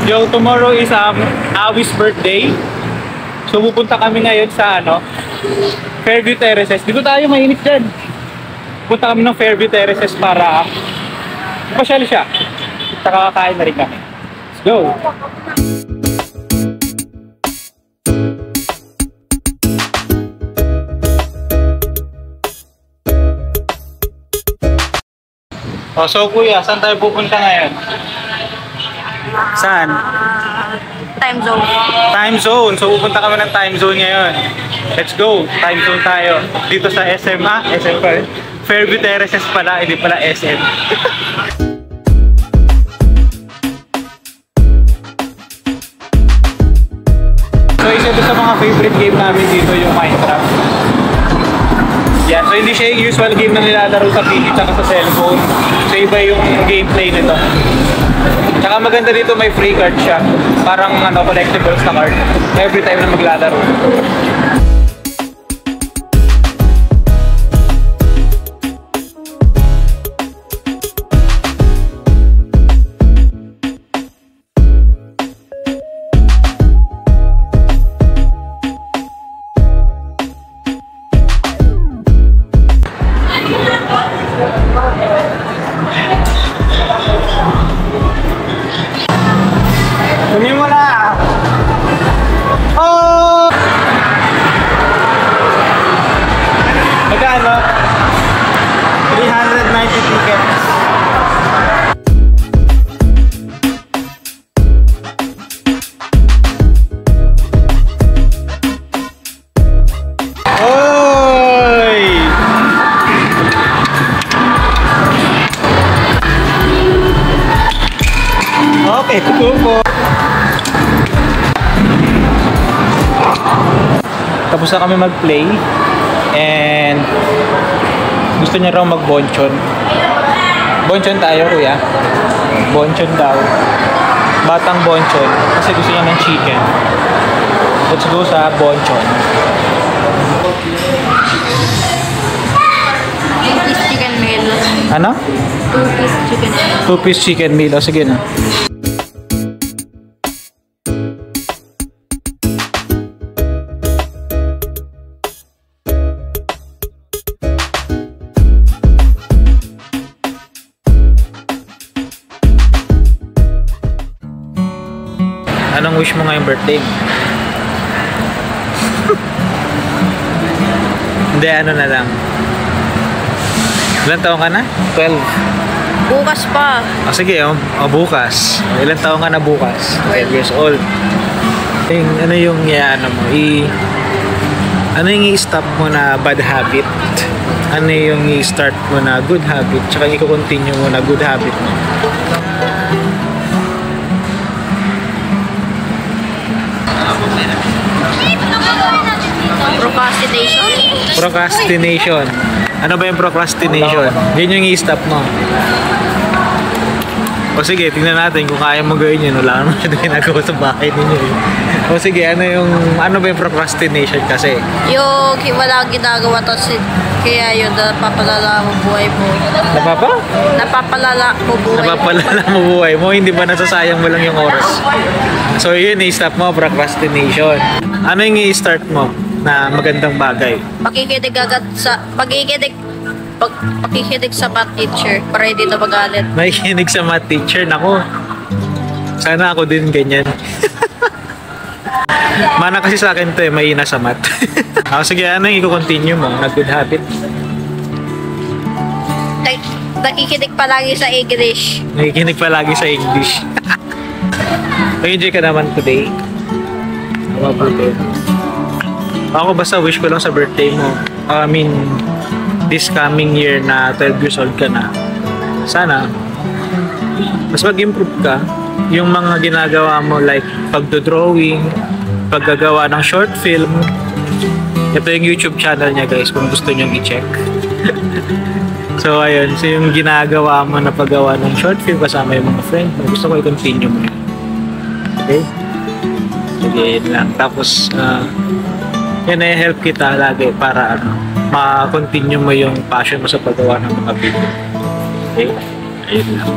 Yo, tomorrow is Awi's birthday. So pupunta kami ngayon sa Fairview Terraces. Dito tayo, mainit dyan. Punta kami ng Fairview Terraces para pasyal siya. Saka kakain na rin kami. Let's go! Oh, so kuya, saan tayo pupunta ngayon? Saan? Time zone. Time zone. So pupunta kami ng time zone ngayon. Let's go. Time zone tayo. Dito sa SM. SM pa rin. Fairview Terraces pala, hindi pala SM. So isa ito sa mga favorite game namin dito, yung Minecraft. Yan, so hindi siya yung usual game na nilalaro sa PC at sa cellphone. So iba yung gameplay nito. Tsaka maganda dito, may free card siya. Parang collectibles na card. Every time na maglalaro. Kunin mo na! Oh! Magkano? 390 tickets. Oy! Okay, tuko po. Tapos na kami mag-play and gusto niya raw mag-bonchon. Bonchon tayo, kuya. Bonchon daw. Batang bonchon kasi gusto niya ng chicken. Let's go sa bonchon. Two-piece chicken meal. Ano? Two-piece chicken meal. Two-piece chicken meal. O, sige na. Anong wish mo ngayong birthday? Hindi, ano na lang. Ilan taong ka na? 12. Bukas pa. Sige, bukas. Ilan taong ka na bukas? 12 years old. Ano yung ano yung i-stop mo na bad habit? Ano yung i-start mo na good habit? Tsaka i-continue mo na good habit mo? Procrastination. Ano ba yung procrastination? Yun yung i-stop mo. O sige, tingnan natin kung kaya mo gawin yun. Wala naman siya ginagawa sa bahay ninyo. O sige, ano ba yung procrastination kasi? Yung wala ginagawa to kaya yun, napapalala mo buhay mo. Napapalala mo buhay mo. Napapalala mo buhay mo, hindi ba nasasayang mo lang yung oras? So yun, i-stop mo, procrastination. Ano yung i-start mo na magandang bagay? Pakikinig sa math teacher para hindi na magalit. Makikinig sa math teacher, nako. Sana ako din ganyan. Mana kasi sa akin to mahina sa math. Sige, ano yung i-continue mo na good habit? Nakikinig palagi sa English. Nakikinig palagi sa English. Nag-enjoy ka naman today? Mabuti. Ako basta wish ko lang sa birthday mo. This coming year na 12 years old ka na. Sana mas mag-improve ka. Yung mga ginagawa mo like pagdo-drawing, paggagawa ng short film. Ito yung YouTube channel niya, guys, kung gusto niyo i-check. So ayun, so yung ginagawa mo na paggawa ng short film kasama yung mga friend mo, gusto ko i-continue mo yun. Okay? Sige, yun lang. Tapos yun i-help kita lagi para ma-continue mo yung passion mo sa paggawa ng mga video. Okay? Ayun lang.